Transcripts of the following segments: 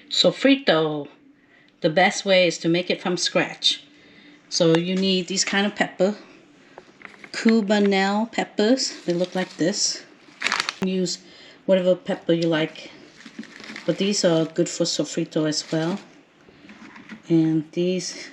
Sofrito. The best way is to make it from scratch. So you need these kind of pepper. Cubanelle peppers. They look like this. Use whatever pepper you like. But these are good for sofrito as well. And these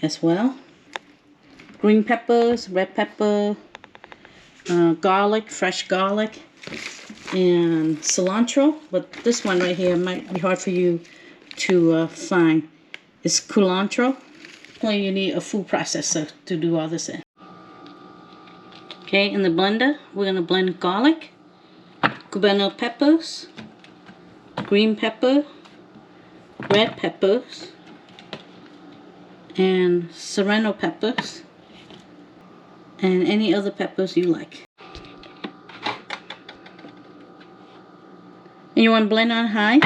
as well. Green peppers, red pepper, garlic, fresh garlic, and cilantro. But this one right here might be hard for you to find. It's culantro. You need a food processor to do all this in. Okay, in the blender, we're going to blend garlic, cubanelle peppers, green pepper, red peppers, and serrano peppers, and any other peppers you like. And you want to blend on high.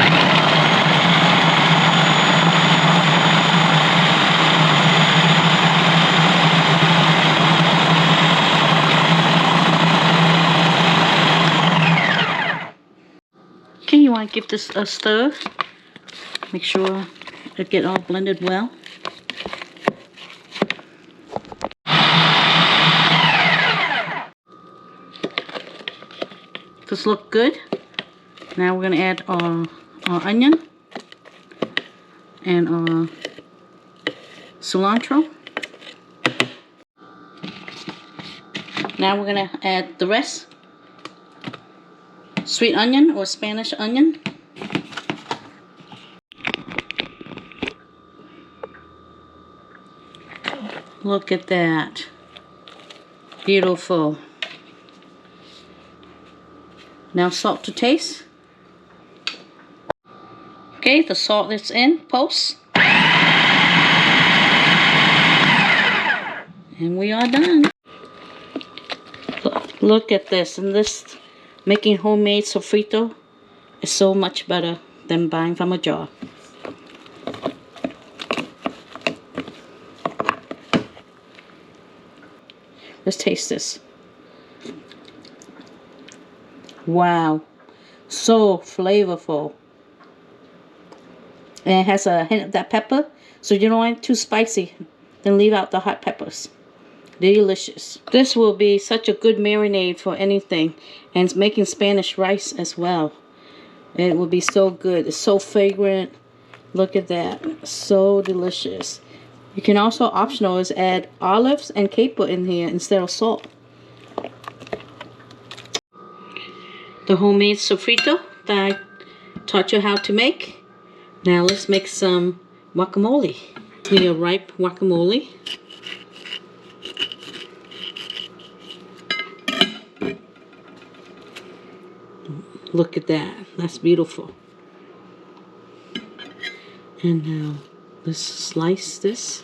Okay, you want to give this a stir. Make sure it get all blended well. This look good. Now we're going to add our onion and our cilantro. Now we're going to add the rest. Sweet onion or Spanish onion. Look at that. Beautiful. Now salt to taste. Okay, the salt is in, post. And we are done. Look at this. And this making homemade sofrito is so much better than buying from a jar. Let's taste this. Wow. So flavorful. And it has a hint of that pepper. So you don't want it too spicy. Then leave out the hot peppers. Delicious. This will be such a good marinade for anything. And it's making Spanish rice as well. It will be so good. It's so fragrant. Look at that. So delicious. You can also, optional, is add olives and caper in here instead of salt. The homemade sofrito that I taught you how to make. Now let's make some guacamole. We have ripe guacamole. Look at that. That's beautiful. And now let's slice this.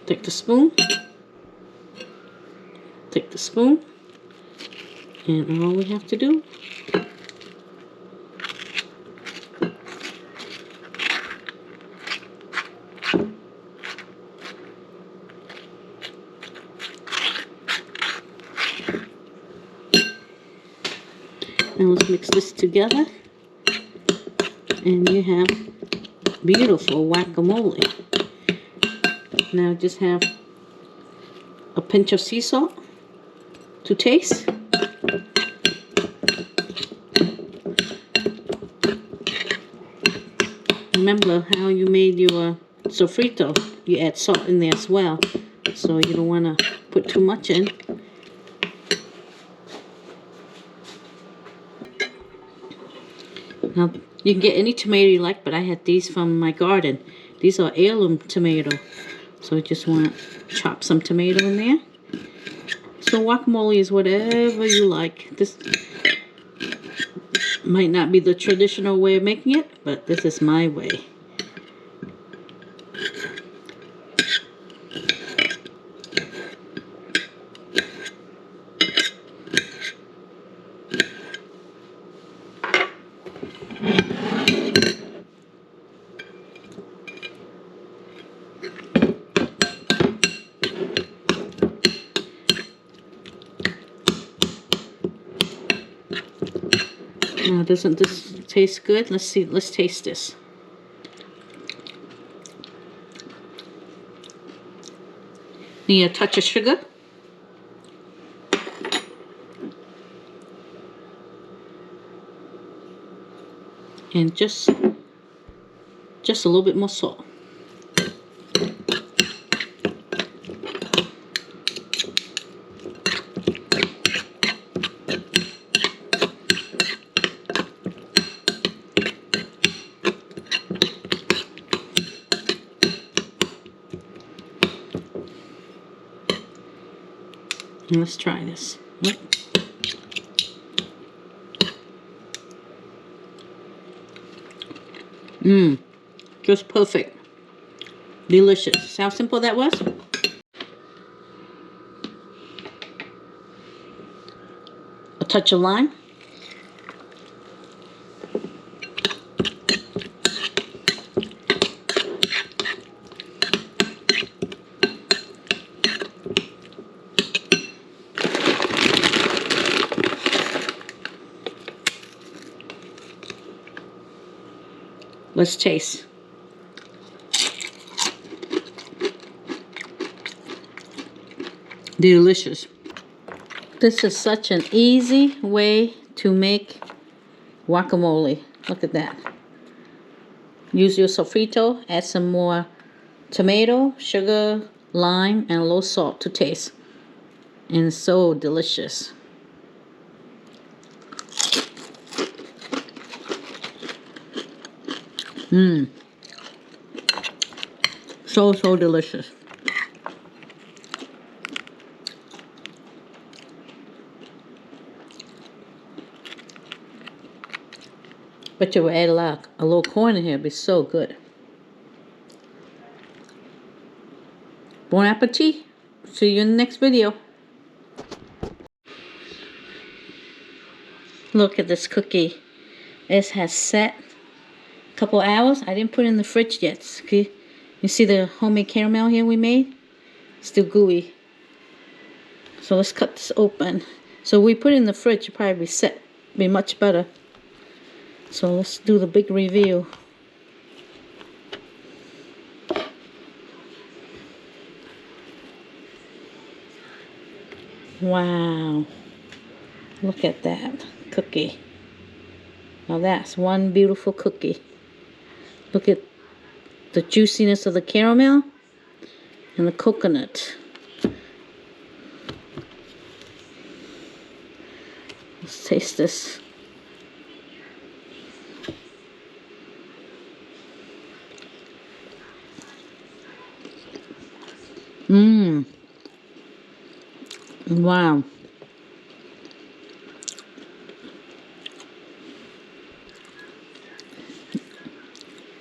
Take the spoon. Take the spoon. And all we have to do now let's mix this together. And you have beautiful guacamole. Now just have a pinch of sea salt to taste. Remember how you made your sofrito. You add salt in there as well. So you don't want to put too much in. Now you can get any tomato you like, but I had these from my garden. These are heirloom tomato. So I just want to chop some tomato in there. So guacamole is whatever you like. This might not be the traditional way of making it, but this is my way. Now, doesn't this taste good? Let's see. Let's taste this. Need a touch of sugar. And just a little bit more salt. And let's try this. Just perfect. Delicious. See how simple that was? A touch of lime. Let's taste. Delicious. This is such an easy way to make guacamole. Look at that. Use your sofrito, add some more tomato, sugar, lime, and a little salt to taste. And it's so delicious. So delicious. But you will add a little corn in here. It'd be so good. Bon appetit. See you in the next video. Look at this cookie. It has set a couple hours. I didn't put it in the fridge yet. Okay? You see the homemade caramel here we made? Still gooey. So let's cut this open. So we put it in the fridge, it'll probably be much better. So let's do the big review. Wow. Look at that cookie. Now that's one beautiful cookie. Look at the juiciness of the caramel and the coconut. Let's taste this. Wow.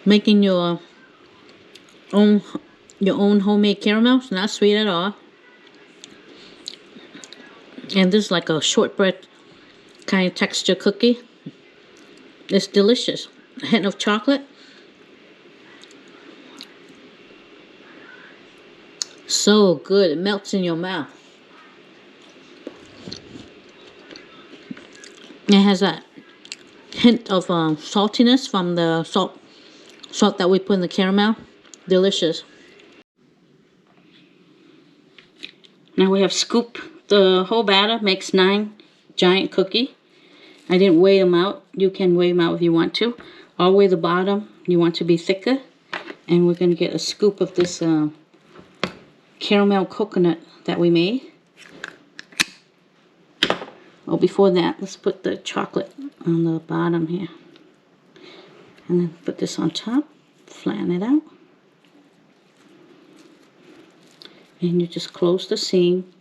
Making your own homemade caramel. It's not sweet at all. And this is like a shortbread kind of texture cookie. It's delicious. A hint of chocolate. So good. It melts in your mouth. It has a hint of saltiness from the salt that we put in the caramel. Delicious. Now we have scooped the whole batter. Makes 9 giant cookie. I didn't weigh them out. You can weigh them out if you want to. All the way to the bottom, you want to be thicker. And we're going to get a scoop of this caramel coconut that we made. Oh, before that, let's put the chocolate on the bottom here. And then put this on top. Flatten it out. And you just close the seam.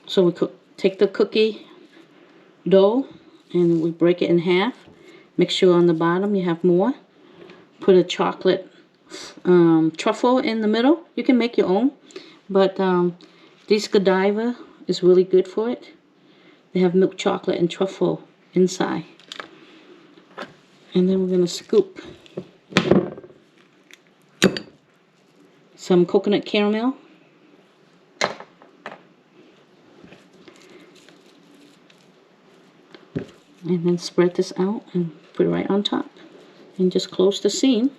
So we take the cookie dough and we break it in half. Make sure on the bottom you have more. Put a chocolate truffle in the middle. You can make your own, but this Godiva is really good for it. They have milk chocolate and truffle inside. And then we're going to scoop some coconut caramel And then spread this out and put it right on top. And just close the seam.